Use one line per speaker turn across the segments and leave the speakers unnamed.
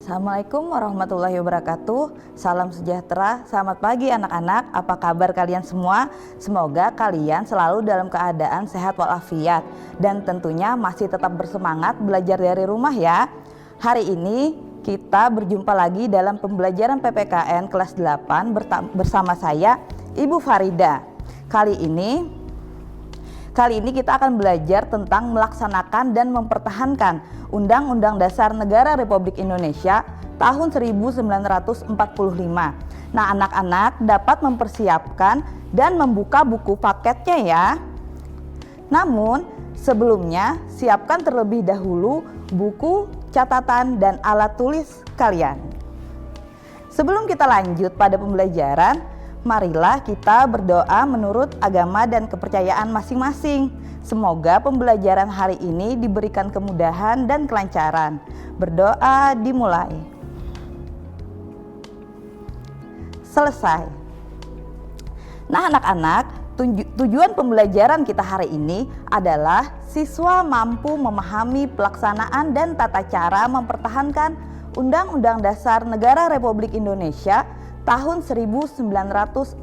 Assalamualaikum warahmatullahi wabarakatuh. Salam sejahtera, selamat pagi anak-anak. Apa kabar kalian semua? Semoga kalian selalu dalam keadaan sehat walafiat dan tentunya masih tetap bersemangat belajar dari rumah ya. Hari ini kita berjumpa lagi dalam pembelajaran PPKN kelas 8 bersama saya Ibu Farida. Kali ini kita akan belajar tentang melaksanakan dan mempertahankan Undang-Undang Dasar Negara Republik Indonesia tahun 1945. Nah, anak-anak dapat mempersiapkan dan membuka buku paketnya ya. Namun, sebelumnya siapkan terlebih dahulu buku, catatan, dan alat tulis kalian. Sebelum kita lanjut pada pembelajaran, marilah kita berdoa menurut agama dan kepercayaan masing-masing. Semoga pembelajaran hari ini diberikan kemudahan dan kelancaran. Berdoa dimulai. Selesai. Nah, anak-anak, tujuan pembelajaran kita hari ini adalah siswa mampu memahami pelaksanaan dan tata cara mempertahankan Undang-Undang Dasar Negara Republik Indonesia tahun 1945.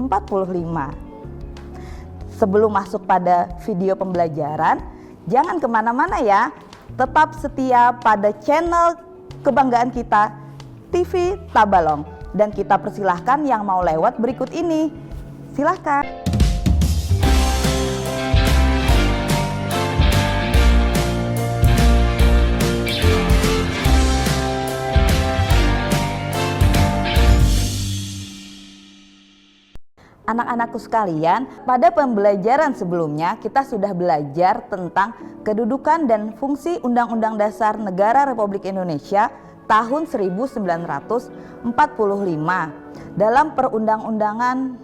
Sebelum masuk pada video pembelajaran, jangan kemana-mana ya. Tetap setia pada channel kebanggaan kita, TV Tabalong. Dan kita persilahkan yang mau lewat berikut ini. Silahkan. Anak-anakku sekalian, pada pembelajaran sebelumnya kita sudah belajar tentang kedudukan dan fungsi Undang-Undang Dasar Negara Republik Indonesia tahun 1945 dalam perundang-undangan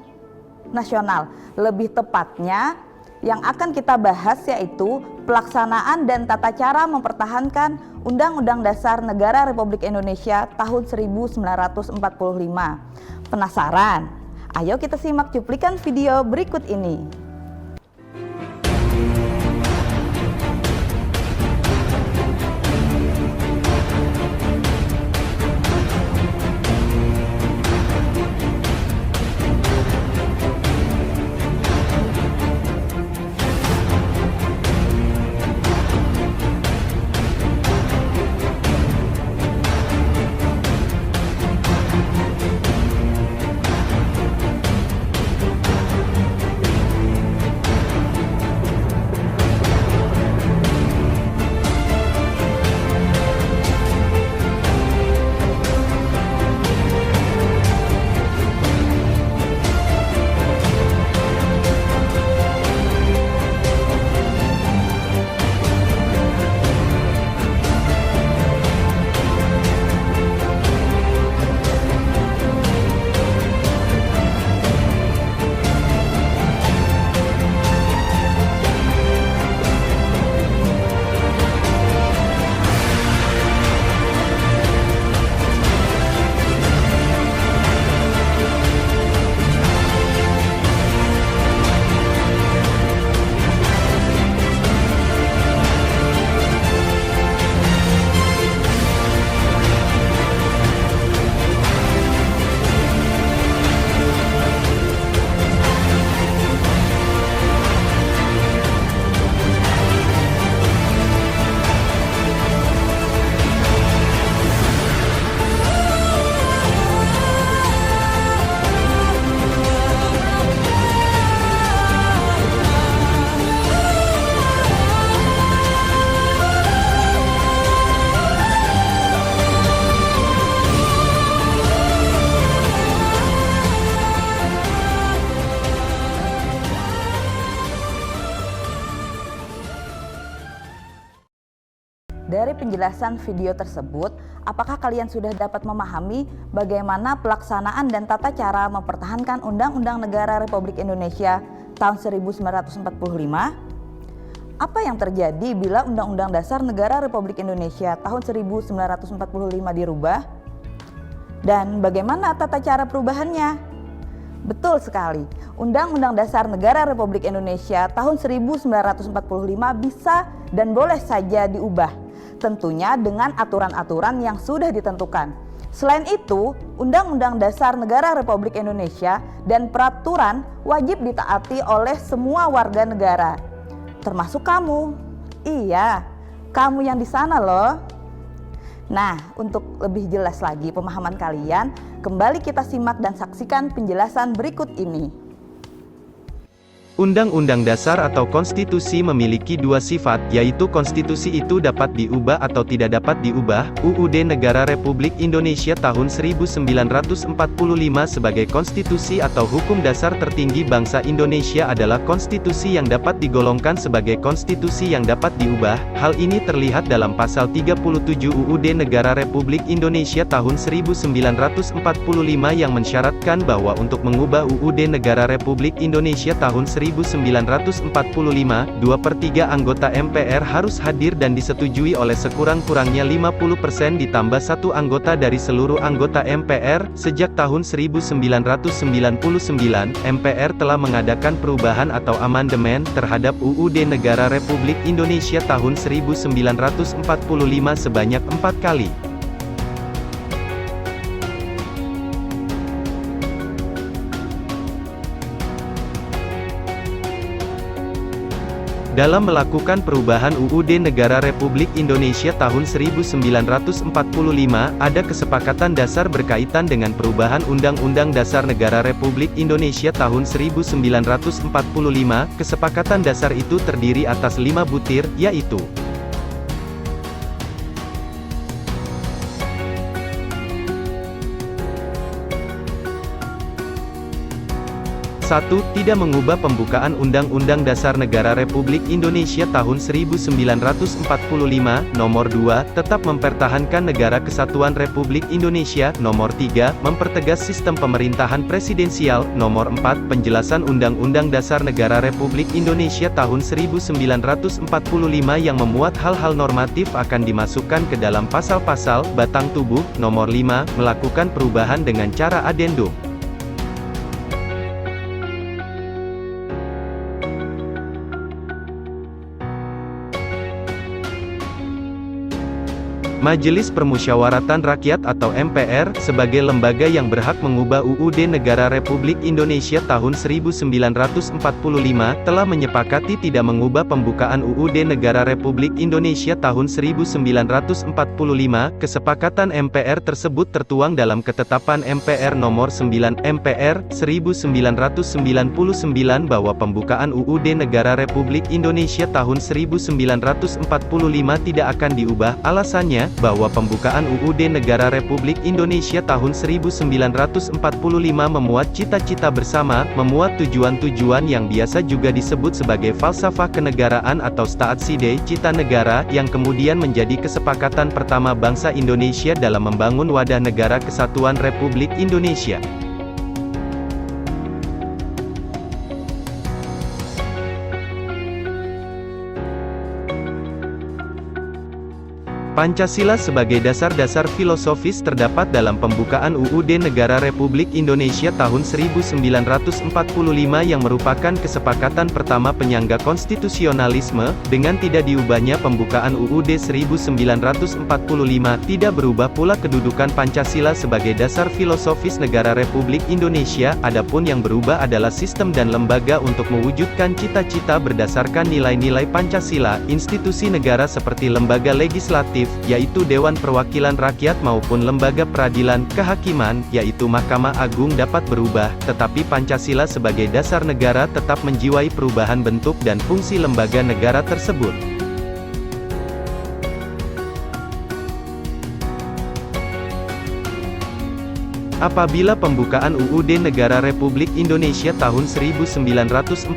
nasional. Lebih tepatnya yang akan kita bahas yaitu pelaksanaan dan tata cara mempertahankan Undang-Undang Dasar Negara Republik Indonesia tahun 1945. Penasaran? Ayo kita simak cuplikan video berikut ini. Dari penjelasan video tersebut, apakah kalian sudah dapat memahami bagaimana pelaksanaan dan tata cara mempertahankan Undang-Undang Negara Republik Indonesia tahun 1945? Apa yang terjadi bila Undang-Undang Dasar Negara Republik Indonesia tahun 1945 dirubah? Dan bagaimana tata cara perubahannya? Betul sekali, Undang-Undang Dasar Negara Republik Indonesia tahun 1945 bisa dan boleh saja diubah. Tentunya dengan aturan-aturan yang sudah ditentukan. Selain itu, Undang-Undang Dasar Negara Republik Indonesia dan peraturan wajib ditaati oleh semua warga negara, termasuk kamu. Iya, kamu yang di sana loh. Nah, untuk lebih jelas lagi pemahaman kalian, kembali kita simak dan saksikan penjelasan berikut ini.
Undang-undang dasar atau konstitusi memiliki dua sifat, yaitu konstitusi itu dapat diubah atau tidak dapat diubah. UUD Negara Republik Indonesia tahun 1945 sebagai konstitusi atau hukum dasar tertinggi bangsa Indonesia adalah konstitusi yang dapat digolongkan sebagai konstitusi yang dapat diubah. Hal ini terlihat dalam pasal 37 UUD Negara Republik Indonesia tahun 1945 yang mensyaratkan bahwa untuk mengubah UUD Negara Republik Indonesia tahun 1945, 2/3 anggota MPR harus hadir dan disetujui oleh sekurang-kurangnya 50% ditambah 1 anggota dari seluruh anggota MPR. Sejak tahun 1999, MPR telah mengadakan perubahan atau amandemen terhadap UUD Negara Republik Indonesia tahun 1945 sebanyak 4 kali. Dalam melakukan perubahan UUD Negara Republik Indonesia tahun 1945, ada kesepakatan dasar berkaitan dengan perubahan Undang-Undang Dasar Negara Republik Indonesia tahun 1945. Kesepakatan dasar itu terdiri atas 5 butir, yaitu 1. Tidak mengubah pembukaan Undang-Undang Dasar Negara Republik Indonesia tahun 1945. Nomor 2. Tetap mempertahankan Negara Kesatuan Republik Indonesia. Nomor 3. Mempertegas sistem pemerintahan presidensial. Nomor 4. Penjelasan Undang-Undang Dasar Negara Republik Indonesia tahun 1945 yang memuat hal-hal normatif akan dimasukkan ke dalam pasal-pasal batang tubuh. Nomor 5. Melakukan perubahan dengan cara adendum. Majelis Permusyawaratan Rakyat atau MPR, sebagai lembaga yang berhak mengubah UUD Negara Republik Indonesia tahun 1945, telah menyepakati tidak mengubah pembukaan UUD Negara Republik Indonesia tahun 1945. Kesepakatan MPR tersebut tertuang dalam Ketetapan MPR Nomor 9 MPR 1999 bahwa pembukaan UUD Negara Republik Indonesia tahun 1945 tidak akan diubah. Alasannya, bahwa pembukaan UUD Negara Republik Indonesia tahun 1945 memuat cita-cita bersama, memuat tujuan-tujuan yang biasa juga disebut sebagai falsafah kenegaraan atau staatside, cita negara, yang kemudian menjadi kesepakatan pertama bangsa Indonesia dalam membangun wadah negara kesatuan Republik Indonesia. Pancasila sebagai dasar-dasar filosofis terdapat dalam pembukaan UUD Negara Republik Indonesia tahun 1945 yang merupakan kesepakatan pertama penyangga konstitusionalisme. Dengan tidak diubahnya pembukaan UUD 1945, tidak berubah pula kedudukan Pancasila sebagai dasar filosofis negara Republik Indonesia. Adapun yang berubah adalah sistem dan lembaga untuk mewujudkan cita-cita berdasarkan nilai-nilai Pancasila. Institusi negara seperti lembaga legislatif, yaitu Dewan Perwakilan Rakyat, maupun lembaga peradilan, kehakiman, yaitu Mahkamah Agung, dapat berubah, tetapi Pancasila sebagai dasar negara tetap menjiwai perubahan bentuk dan fungsi lembaga negara tersebut. Apabila pembukaan UUD Negara Republik Indonesia tahun 1945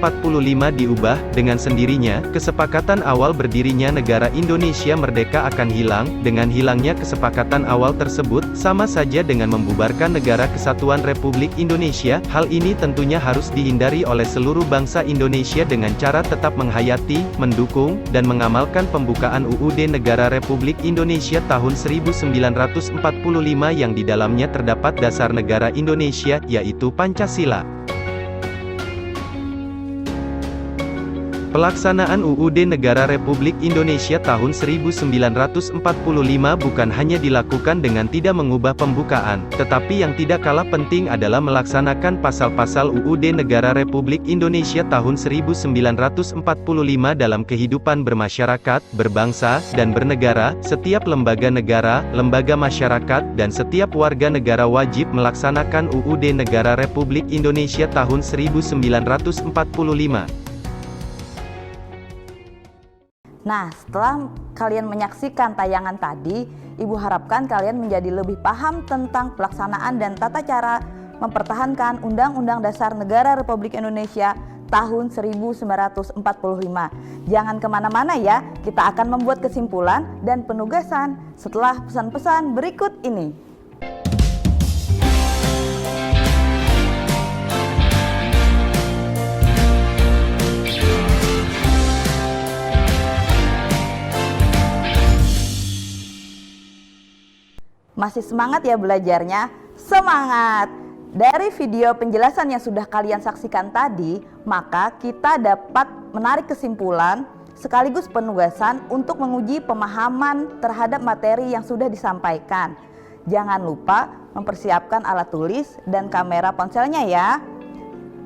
diubah, dengan sendirinya, kesepakatan awal berdirinya negara Indonesia merdeka akan hilang. Dengan hilangnya kesepakatan awal tersebut, sama saja dengan membubarkan Negara Kesatuan Republik Indonesia. Hal ini tentunya harus dihindari oleh seluruh bangsa Indonesia dengan cara tetap menghayati, mendukung, dan mengamalkan pembukaan UUD Negara Republik Indonesia tahun 1945 yang di dalamnya terdapat dasar negara Indonesia, yaitu Pancasila. Pelaksanaan UUD Negara Republik Indonesia tahun 1945 bukan hanya dilakukan dengan tidak mengubah pembukaan, tetapi yang tidak kalah penting adalah melaksanakan pasal-pasal UUD Negara Republik Indonesia tahun 1945 dalam kehidupan bermasyarakat, berbangsa, dan bernegara. Setiap lembaga negara, lembaga masyarakat, dan setiap warga negara wajib melaksanakan UUD Negara Republik Indonesia tahun 1945.
Nah, setelah kalian menyaksikan tayangan tadi, Ibu harapkan kalian menjadi lebih paham tentang pelaksanaan dan tata cara mempertahankan Undang-Undang Dasar Negara Republik Indonesia tahun 1945. Jangan kemana-mana ya, kita akan membuat kesimpulan dan penugasan setelah pesan-pesan berikut ini. Masih semangat ya belajarnya? Semangat! Dari video penjelasan yang sudah kalian saksikan tadi, maka kita dapat menarik kesimpulan sekaligus penugasan untuk menguji pemahaman terhadap materi yang sudah disampaikan. Jangan lupa mempersiapkan alat tulis dan kamera ponselnya ya.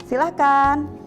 Silahkan.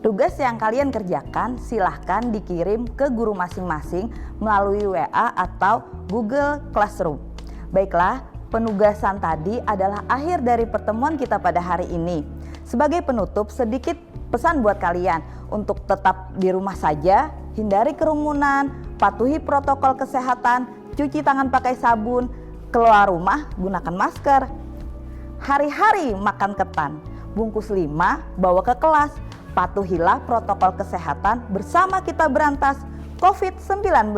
Tugas yang kalian kerjakan silahkan dikirim ke guru masing-masing melalui WA atau Google Classroom. Baiklah, penugasan tadi adalah akhir dari pertemuan kita pada hari ini. Sebagai penutup, sedikit pesan buat kalian untuk tetap di rumah saja, hindari kerumunan, patuhi protokol kesehatan, cuci tangan pakai sabun, keluar rumah gunakan masker. Hari-hari makan ketan, bungkus 5 bawa ke kelas. Patuhilah protokol kesehatan bersama kita berantas COVID-19.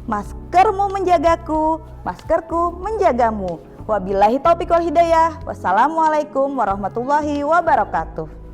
Maskermu menjagaku, maskerku menjagamu. Wabillahi taufiq wal hidayah. Wassalamualaikum warahmatullahi wabarakatuh.